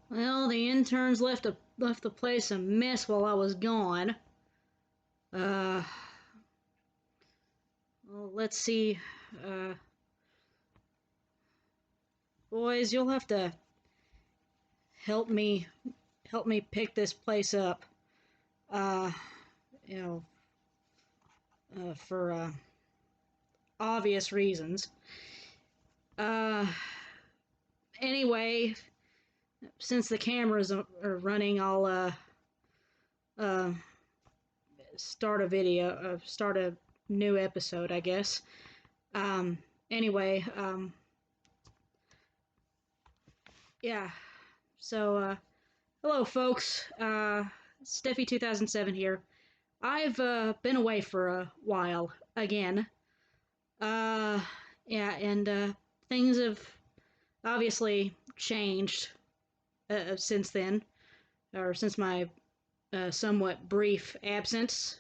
Well, the interns left the place a mess while I was gone. Uh, well, let's see. Uh, Boys, you'll have to help me pick this place up. Uh, you know, for obvious reasons. Uh, anyway, since the cameras are running, I'll uh start a new episode, I guess. Um, anyway, yeah. So, hello, folks. Steffi 2007 here. I've been away for a while again. Uh, yeah, and things have obviously changed since then, or since my somewhat brief absence.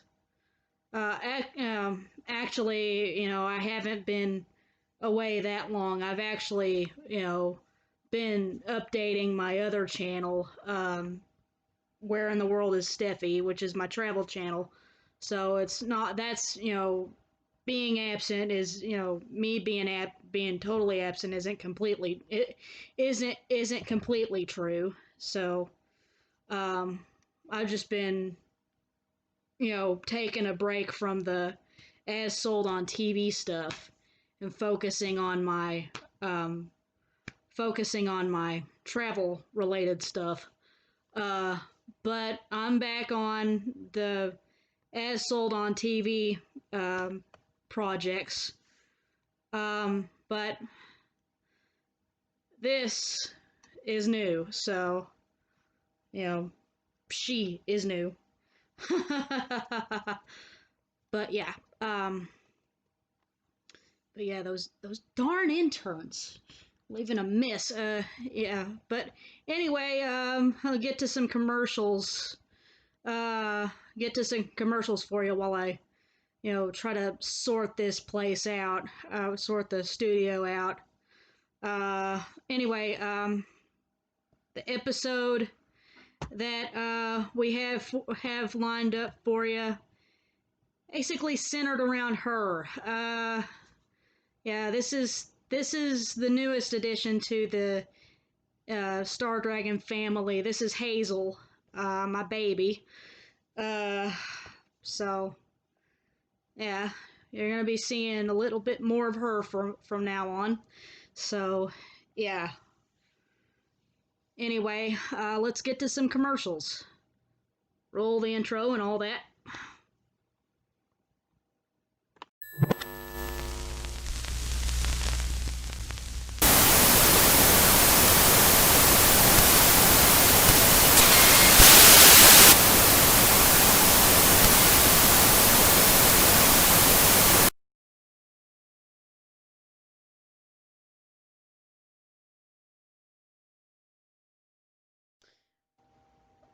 Actually, I haven't been away that long. I've actually, been updating my other channel, Where in the World is Steffi, which is my travel channel. So it's not, that's, being absent is, me being totally absent isn't completely true. So, um, I've just been, taking a break from the as sold on TV stuff and um, focusing on my travel related stuff. Uh, but I'm back on the as sold on TV projects. But this is new, so she is new. but yeah, um, but yeah, those darn interns leaving a miss. Yeah. But anyway, I'll get to some commercials for you while I, try to sort this place out, sort the studio out. Anyway, the episode that we have lined up for you basically centered around her. Yeah, this is the newest addition to the StarDragon family. This is Hazel, my baby. Uh, so yeah, you're gonna be seeing a little bit more of her from now on. So yeah. Anyway, let's get to some commercials. Roll the intro and all that.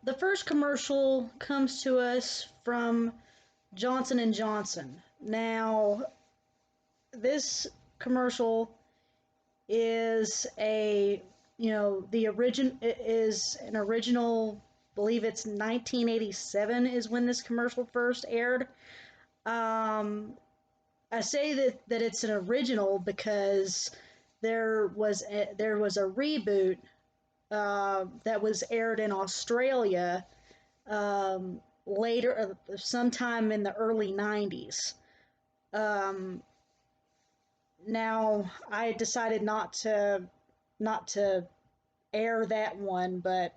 The first commercial comes to us from Johnson and Johnson. Now, this commercial is a the origin is an original. Believe it's 1987 is when this commercial first aired. Um, I say that it's an original because there was a reboot that was aired in Australia later, sometime in the early 90s. Um, Now I decided not to air that one, but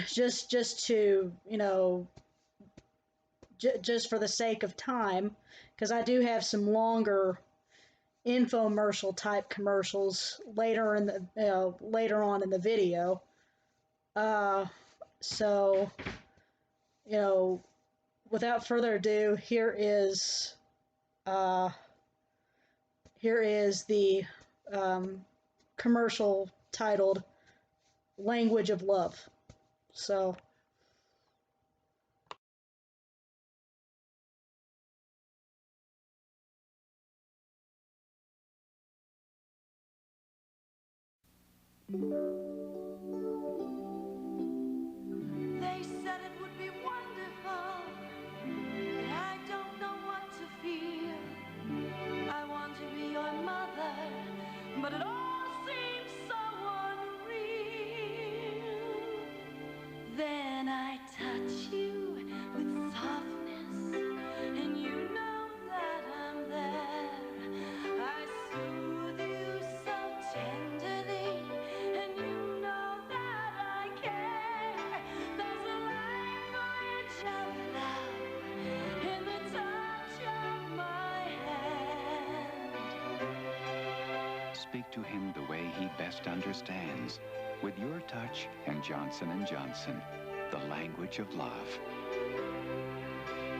just to just for the sake of time, because I do have some longer infomercial type commercials later on in the video. Uh, so you know, without further ado, uh, here is the commercial titled "Language of Love." So When I touch you with softness, and you know that I'm there, I soothe you so tenderly, and you know that I care. There's a language of love in the touch of my hand. Speak to him the way he best understands. With your touch and Johnson & Johnson, the language of love.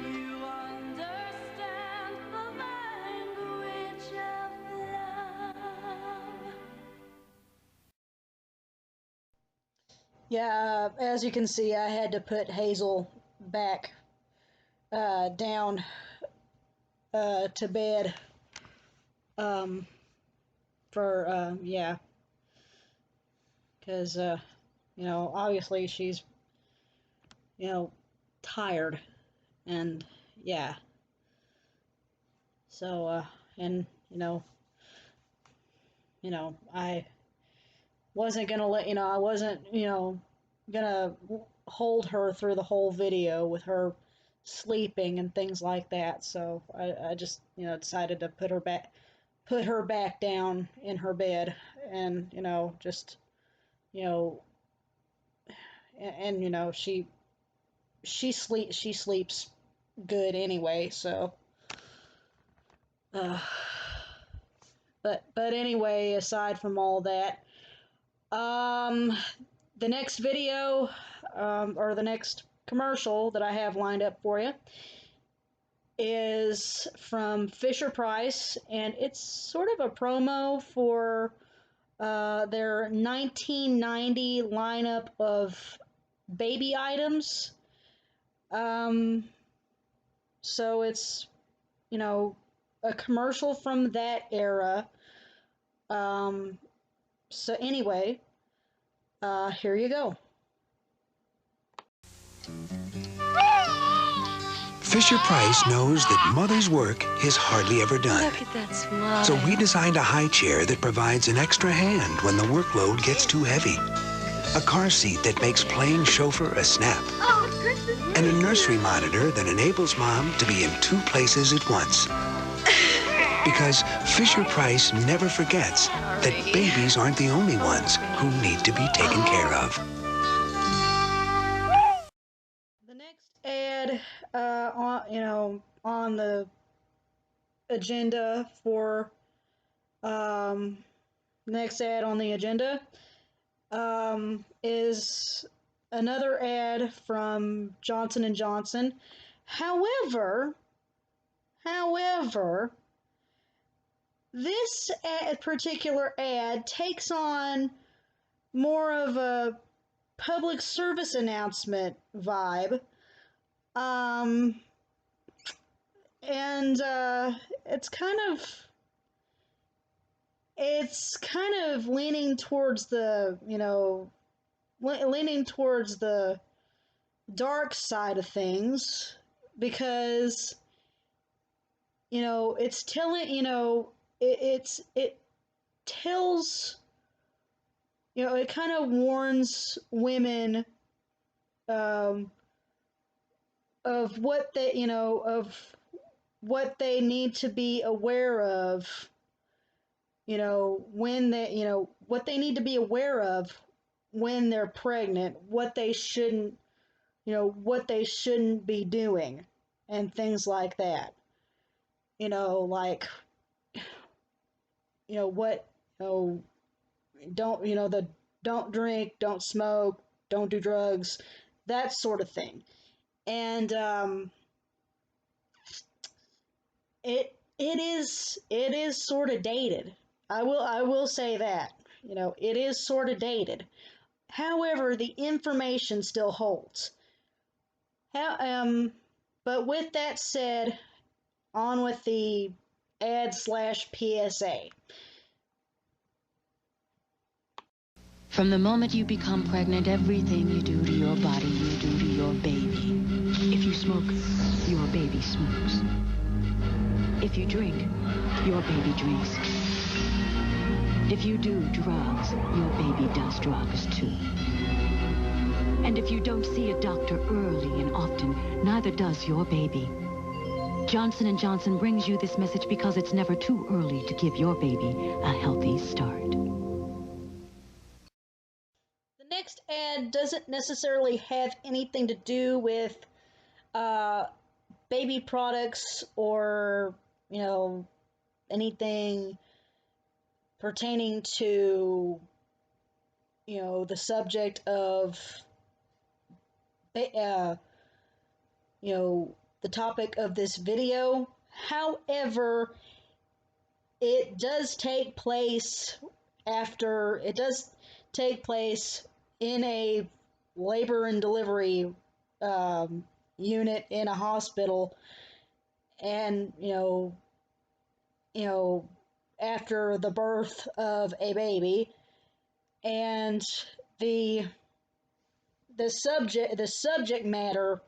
You understand the language of love. Yeah, as you can see, I had to put Hazel back down to bed for yeah, because you know, obviously she's, you know, tired, and yeah, so and I wasn't gonna let, I wasn't, gonna hold her through the whole video with her sleeping and things like that, so I just, decided to put her back down in her bed, and just, you know and she sleeps good anyway, so uh, but anyway, aside from all that, the next video, or the next commercial that I have lined up for you is from Fisher Price, and it's sort of a promo for their 1990 lineup of baby items. So it's, a commercial from that era. So anyway, here you go. Fisher Price knows that mother's work is hardly ever done. Look at that smile. So we designed a high chair that provides an extra hand when the workload gets too heavy. A car seat that makes playing chauffeur a snap. And a nursery monitor that enables mom to be in two places at once. Because Fisher Price never forgets that babies aren't the only ones who need to be taken care of. The next ad, on the agenda for, next ad on the agenda, is another ad from Johnson & Johnson. However, this particular ad takes on more of a public service announcement vibe. And it's kind of leaning towards the, leaning towards the dark side of things, because, it's telling, it tells, it kind of warns women, of what they, of what they need to be aware of, when they, what they need to be aware of when they're pregnant, what they shouldn't, what they shouldn't be doing, and things like that. Like, what, don't, don't drink, don't smoke, don't do drugs, that sort of thing. And it is sort of dated. I will say that. It is sort of dated. However, the information still holds. But with that said, on with the ad/PSA. From the moment you become pregnant, everything you do to your body, you do to your baby. If you smoke, your baby smokes. If you drink, your baby drinks. If you do drugs, your baby does drugs too. And if you don't see a doctor early and often, neither does your baby. Johnson & Johnson brings you this message because it's never too early to give your baby a healthy start. The next ad doesn't necessarily have anything to do with baby products or, anything pertaining to, the subject of, the topic of this video. However, it does take place in a labor and delivery unit in a hospital, and after the birth of a baby, and the subject matter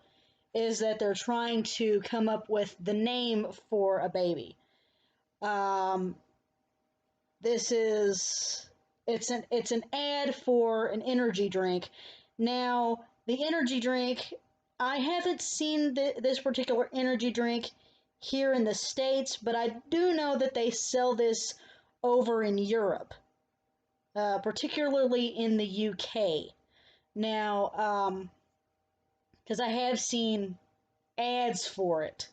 is that they're trying to come up with the name for a baby. It's an ad for an energy drink. Now, the energy drink, I haven't seen this particular energy drink here in the States, but I do know that they sell this over in Europe, particularly in the UK. Now, because I have seen ads for it.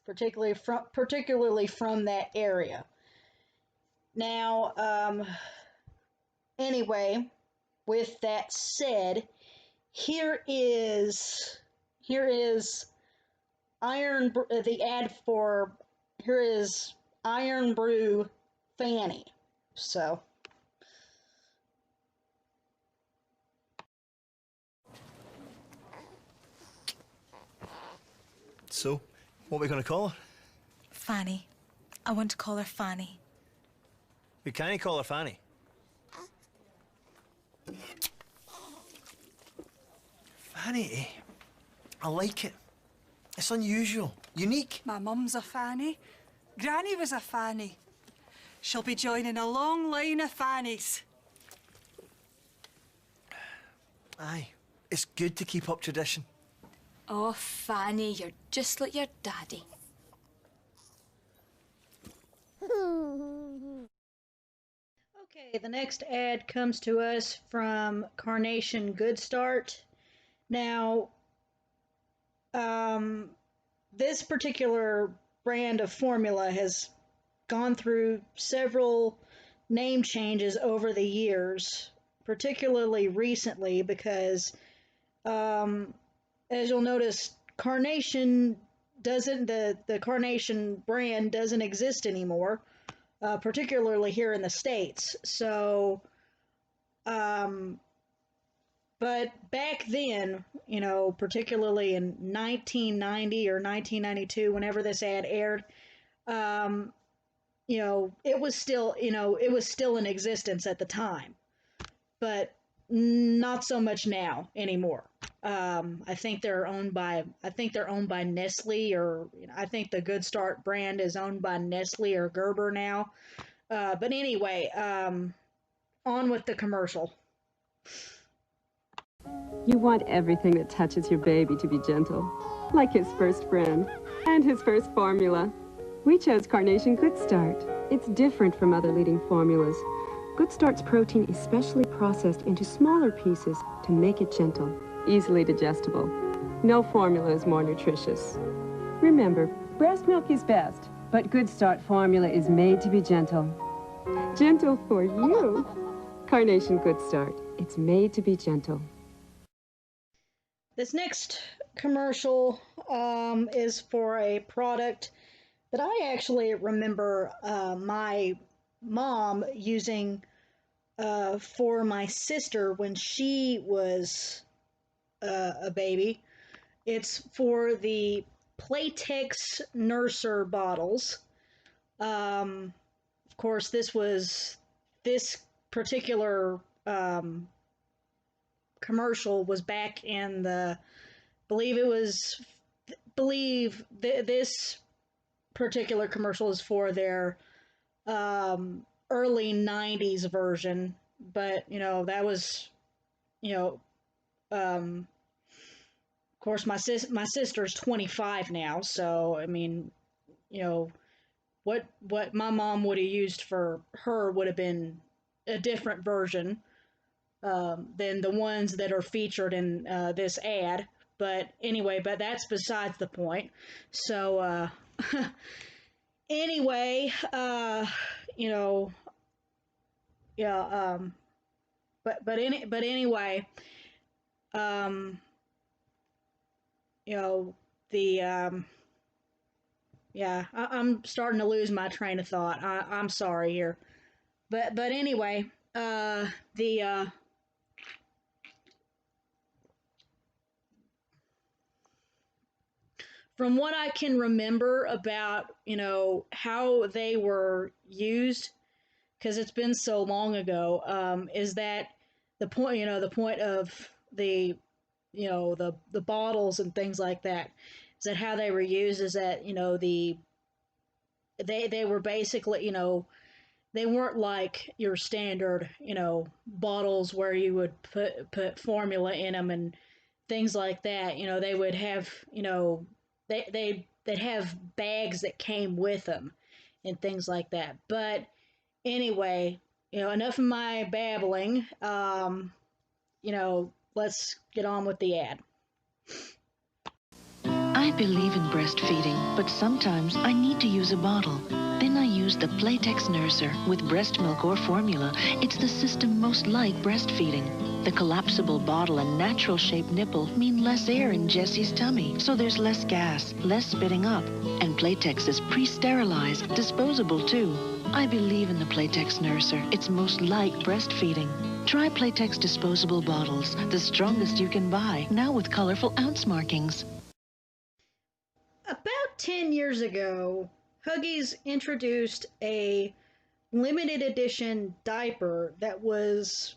Particularly from that area. Now, anyway, with that said, here is Iron Brew Fanny. So. So, what are we going to call her? Fanny. I want to call her Fanny. We can't call her Fanny. Fanny, eh? I like it. It's unusual, unique. My mum's a Fanny. Granny was a Fanny. She'll be joining a long line of Fannies. Aye, it's good to keep up tradition. Oh, Fanny, you're just like your daddy. Okay, the next ad comes to us from Carnation Good Start. Now, this particular brand of formula has gone through several name changes over the years, particularly recently, because as you'll notice, Carnation the Carnation brand doesn't exist anymore, particularly here in the States. So, but back then, particularly in 1990 or 1992, whenever this ad aired, it was still in existence at the time, but not so much now anymore. I think they're owned by Nestle, or I think the Good Start brand is owned by Nestle or Gerber now. But anyway, on with the commercial. You want everything that touches your baby to be gentle, like his first friend and his first formula. We chose Carnation Good Start. It's different from other leading formulas. Good Start's protein is specially processed into smaller pieces to make it gentle, easily digestible. No formula is more nutritious. Remember, breast milk is best, but Good Start formula is made to be gentle. Gentle for you. Carnation Good Start. It's made to be gentle. This next commercial is for a product that I actually remember my mom using for my sister when she was a baby. It's for the Playtex nurser bottles. Of course, this particular commercial was back in this particular commercial is for their early 90s version, but, you know, that was, you know, of course, my sister's 25 now, so, I mean, you know, what my mom would have used for her would have been a different version than the ones that are featured in this ad. But anyway, but that's besides the point. So anyway, you know, yeah, but anyway, um, you know, the yeah, I'm starting to lose my train of thought. I'm sorry here, but anyway, the from what I can remember about, you know, how they were used, because it's been so long ago, is that the point, you know, the point of the, you know, the bottles and things like that, is that how they were used is that, you know, they were basically, you know, they weren't like your standard, you know, bottles where you would put formula in them and things like that. You know, they would have, you know, they'd have bags that came with them and things like that. But anyway, you know, enough of my babbling. You know, let's get on with the ad. I believe in breastfeeding, but sometimes I need to use a bottle. Then I use the Playtex Nurser with breast milk or formula. It's the system most like breastfeeding. The collapsible bottle and natural shaped nipple mean less air in Jessie's tummy, so there's less gas, less spitting up. And Playtex is pre-sterilized, disposable too. I believe in the Playtex Nurser. It's most like breastfeeding. Try Playtex disposable bottles, the strongest you can buy, now with colorful ounce markings. About 10 years ago, Huggies introduced a limited edition diaper that was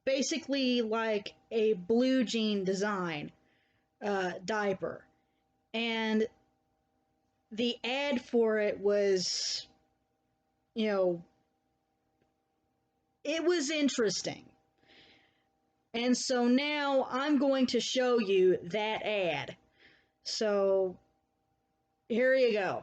basically like a blue jean design diaper. And the ad for it was, you know, it was interesting. And so now I'm going to show you that ad. So here you go.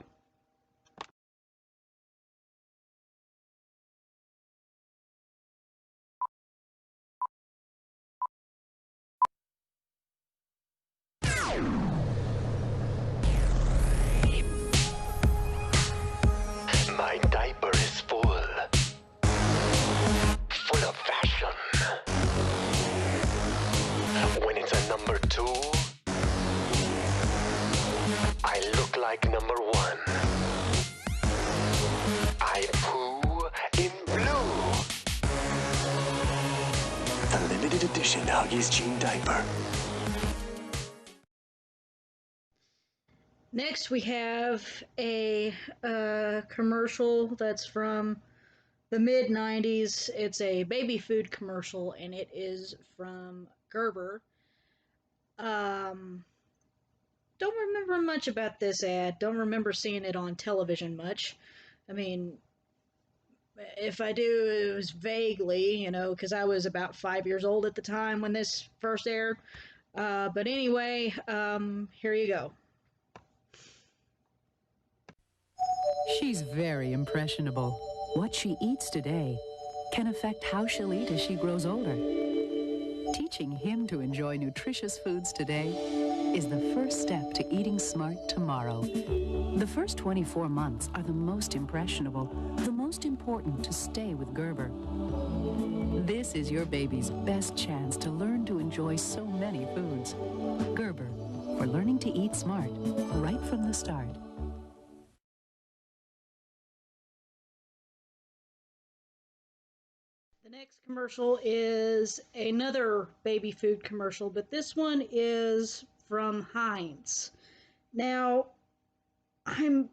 My diaper is full of fashion. When it's a number 2, I look like number 1. I poo in blue. The limited edition Huggies Jean Diaper. Next, we have a commercial that's from the mid 90s. It's a baby food commercial, and it is from Gerber. Don't remember much about this ad. Don't remember seeing it on television much. I mean, if I do, it was vaguely, you know, because I was about 5 years old at the time when this first aired. But anyway, here you go. She's very impressionable. What she eats today can affect how she'll eat as she grows older. Teaching him to enjoy nutritious foods today is the first step to eating smart tomorrow. The first 24 months are the most impressionable, the most important to stay with Gerber. This is your baby's best chance to learn to enjoy so many foods. Gerber, for learning to eat smart right from the start. The next commercial is another baby food commercial, but this one is from Heinz. Now, I'm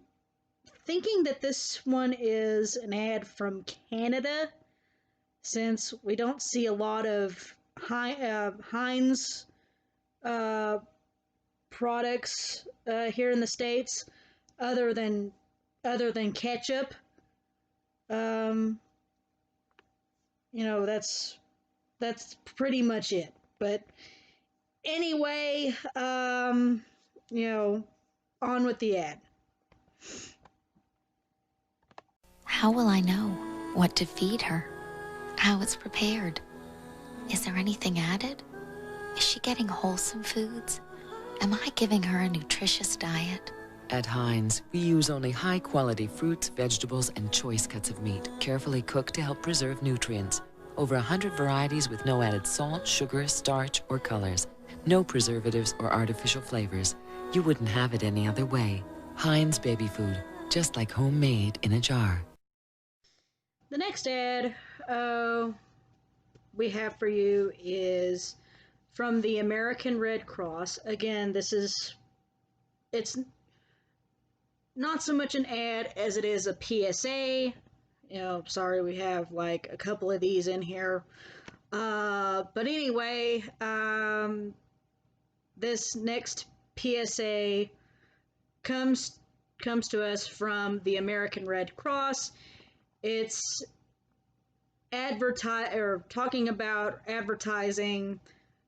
thinking that this one is an ad from Canada, since we don't see a lot of Heinz products here in the States, other than ketchup. um, that's pretty much it. But anyway, on with the ad. How will I know what to feed her? How it's prepared? Is there anything added? Is she getting wholesome foods? Am I giving her a nutritious diet? At Heinz, we use only high-quality fruits, vegetables, and choice cuts of meat, carefully cooked to help preserve nutrients. Over 100 varieties with no added salt, sugar, starch, or colors. No preservatives or artificial flavors. You wouldn't have it any other way. Heinz baby food, just like homemade in a jar. The next ad we have for you is from the American Red Cross. Again, it's not so much an ad as it is a PSA. Sorry, we have like a couple of these in here. But anyway, this next PSA comes to us from the American Red Cross. It's talking about advertising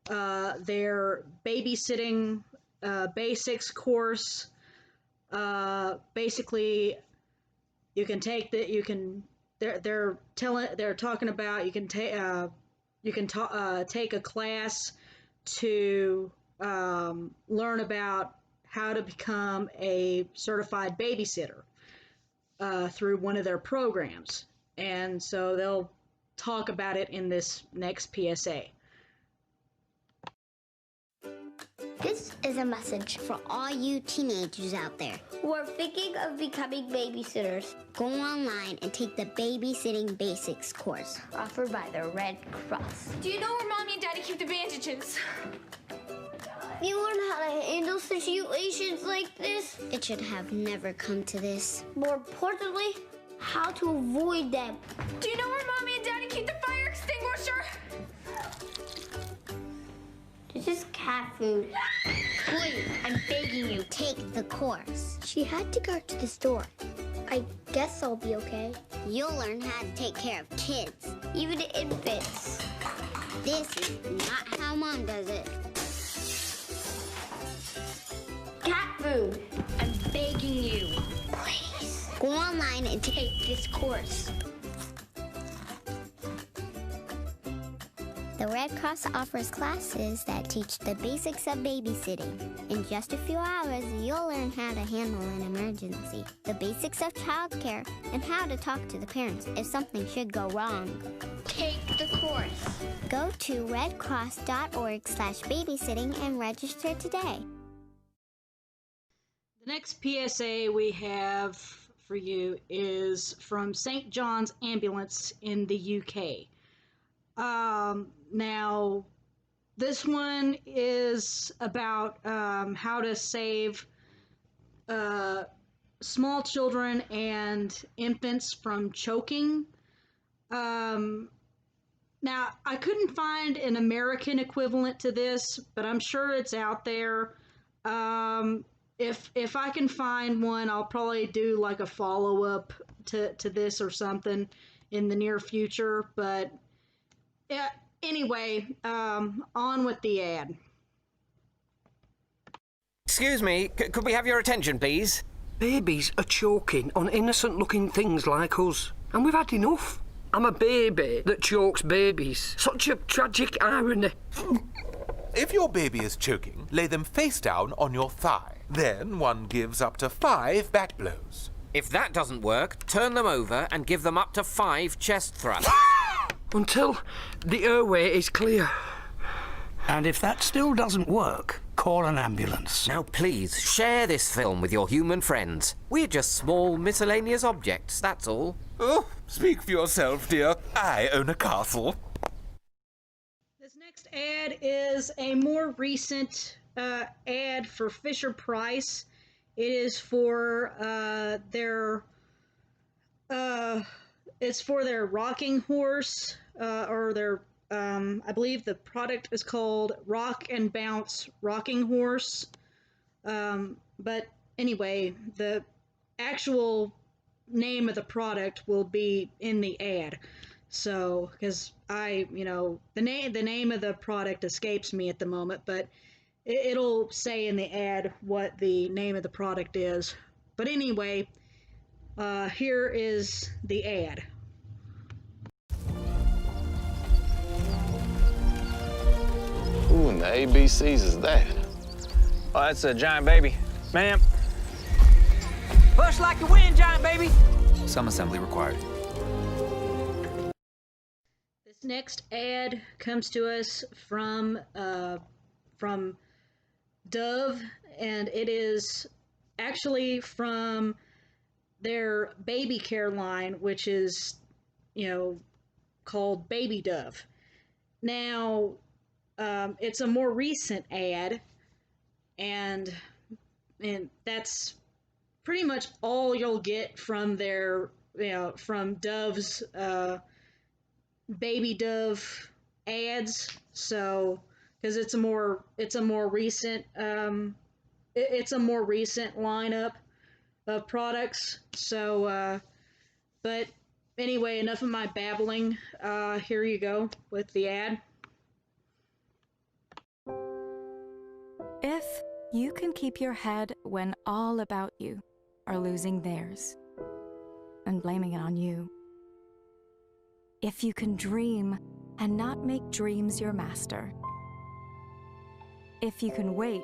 their babysitting basics course. Basically, you can take that. They're talking about you can take a class to learn about how to become a certified babysitter through one of their programs. And so they'll talk about it in this next PSA. This is a message for all you teenagers out there who are thinking of becoming babysitters. Go online and take the Babysitting Basics course offered by the Red Cross. Do you know where Mommy and Daddy keep the bandages? You learn how to handle situations like this. It should have never come to this. More importantly, how to avoid them. Do you know where Mommy and Daddy keep the fire extinguisher? This is cat food. Please, I'm begging you, take the course. She had to go to the store. I guess I'll be okay. You'll learn how to take care of kids, even infants. This is not how Mom does it. Cat food. I'm begging you. Please. Go online and take this course. The Red Cross offers classes that teach the basics of babysitting. In just a few hours, you'll learn how to handle an emergency, the basics of childcare, and how to talk to the parents if something should go wrong. Take the course. Go to redcross.org/babysitting and register today. The next PSA we have for you is from St. John's Ambulance in the UK. Now, this one is about how to save small children and infants from choking. Now, I couldn't find an American equivalent to this, but I'm sure it's out there. If I can find one, I'll probably do like a follow-up to this or something in the near future. But yeah, anyway, on with the ad. Excuse me, could we have your attention, please? Babies are choking on innocent-looking things like us, and we've had enough. I'm a baby that chokes babies. Such a tragic irony. If your baby is choking, lay them face down on your thigh. Then one gives up to 5 back blows. If that doesn't work, turn them over and give them up to 5 chest thrusts. Until the airway is clear. And if that still doesn't work, call an ambulance. Now please, share this film with your human friends. We're just small miscellaneous objects, that's all. Oh, speak for yourself, dear. I own a castle. This next ad is a more recent ad for Fisher-Price. It is for their rocking horse, or their I believe the product is called Rock and Bounce Rocking Horse. But anyway, the actual name of the product will be in the ad. So, because the name of the product escapes me at the moment, but it'll say in the ad what the name of the product is. But anyway, here is the ad. Who in the ABCs is that? Oh, that's a giant baby. Ma'am. Push like you win, giant baby. Some assembly required. This next ad comes to us from Dove, and it is actually from their baby care line, which is, called Baby Dove. Now, it's a more recent ad, and that's pretty much all you'll get from their, from Dove's Baby Dove ads. So, because it's a more recent lineup of products. So, but anyway, enough of my babbling. Here you go with the ad. If you can keep your head when all about you are losing theirs and blaming it on you. If you can dream and not make dreams your master. If you can wait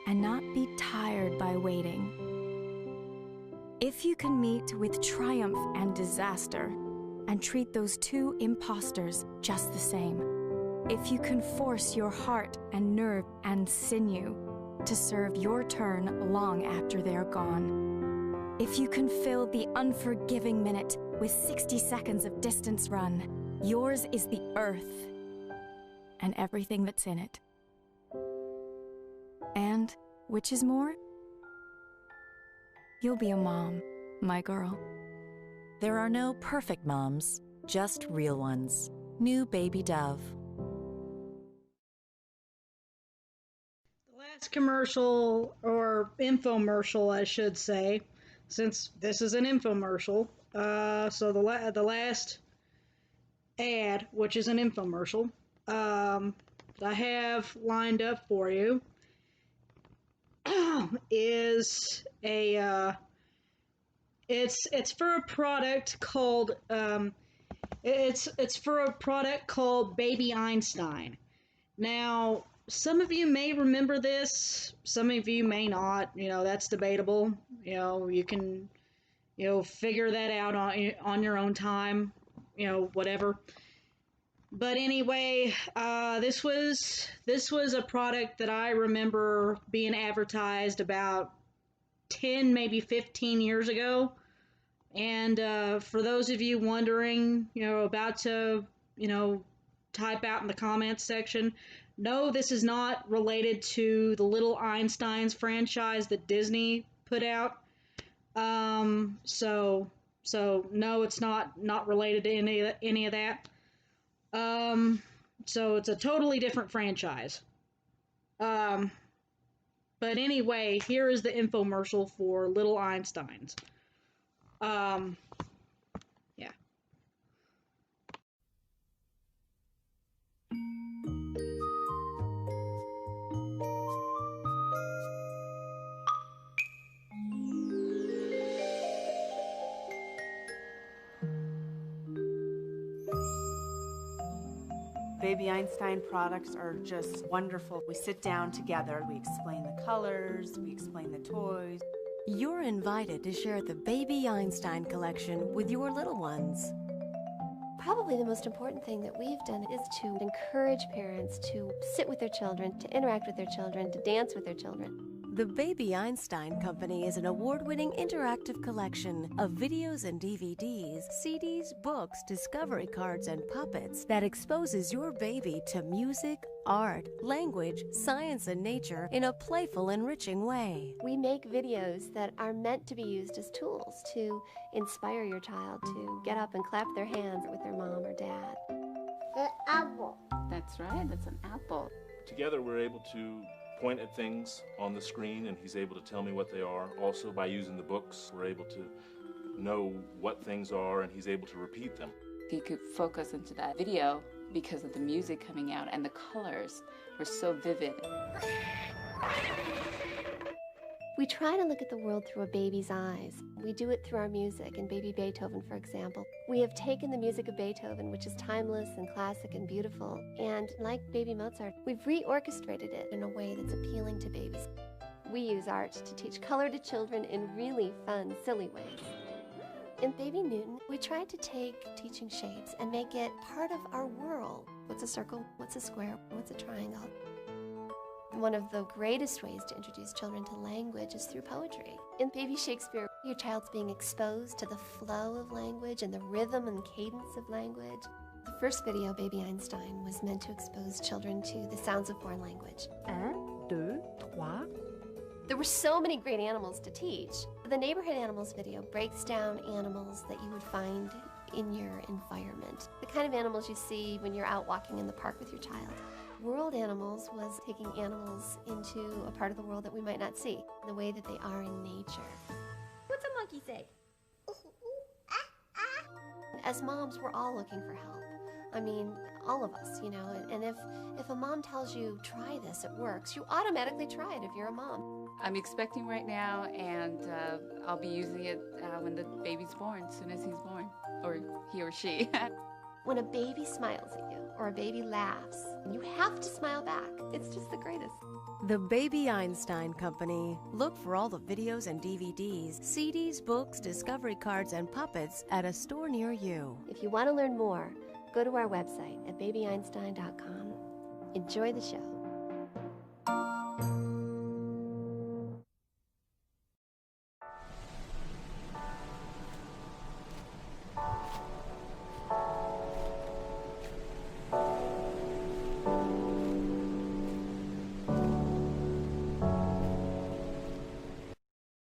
and not be tired by waiting. If you can meet with triumph and disaster and treat those two imposters just the same. If you can force your heart and nerve and sinew to serve your turn long after they're gone. If you can fill the unforgiving minute with 60 seconds of distance run, yours is the earth and everything that's in it. And, which is more? You'll be a mom, my girl. There are no perfect moms, just real ones. New Baby Dove. The last commercial, or infomercial, I should say, since this is an infomercial. So the last ad, which is an infomercial, I have lined up for you, is a it's for a product called it's for a product called Baby Einstein. Now, some of you may remember this, some of you may not. That's debatable. You can figure that out on your own time. Whatever. But anyway, this was a product that I remember being advertised about 10, maybe 15 years ago. And for those of you wondering, about to, type out in the comments section, no, this is not related to the Little Einsteins franchise that Disney put out. So no, it's not related to any of that. So it's a totally different franchise. But anyway, here is the infomercial for Little Einsteins. Yeah. Baby Einstein products are just wonderful. We sit down together, we explain the colors, we explain the toys. You're invited to share the Baby Einstein collection with your little ones. Probably the most important thing that we've done is to encourage parents to sit with their children, to interact with their children, to dance with their children. The Baby Einstein Company is an award-winning interactive collection of videos and DVDs, CDs, books, discovery cards, and puppets that exposes your baby to music, art, language, science, and nature in a playful, enriching way. We make videos that are meant to be used as tools to inspire your child to get up and clap their hands with their mom or dad. An apple. That's right, that's an apple. Together we're able to point at things on the screen and he's able to tell me what they are. Also, by using the books, we're able to know what things are, and he's able to repeat them. He could focus into that video because of the music coming out, and the colors were so vivid. We try to look at the world through a baby's eyes. We do it through our music, in Baby Beethoven, for example. We have taken the music of Beethoven, which is timeless and classic and beautiful, and like Baby Mozart, we've reorchestrated it in a way that's appealing to babies. We use art to teach color to children in really fun, silly ways. In Baby Newton, we tried to take teaching shapes and make it part of our world. What's a circle? What's a square? What's a triangle? One of the greatest ways to introduce children to language is through poetry. In Baby Shakespeare, your child's being exposed to the flow of language and the rhythm and cadence of language. The first video, Baby Einstein, was meant to expose children to the sounds of foreign language. 1, 2, 3. There were so many great animals to teach. The Neighborhood Animals video breaks down animals that you would find in your environment. The kind of animals you see when you're out walking in the park with your child. World Animals was taking animals into a part of the world that we might not see, the way that they are in nature. What's a monkey say? As moms, we're all looking for help. I mean, all of us, you know, and if a mom tells you, try this, it works, you automatically try it if you're a mom. I'm expecting right now, and I'll be using it when the baby's born, as soon as he's born, or he or she. When a baby smiles at you, or a baby laughs, you have to smile back. It's just the greatest. The Baby Einstein Company. Look for all the videos and DVDs, CDs, books, discovery cards, and puppets at a store near you. If you want to learn more, go to our website at babyeinstein.com. Enjoy the show.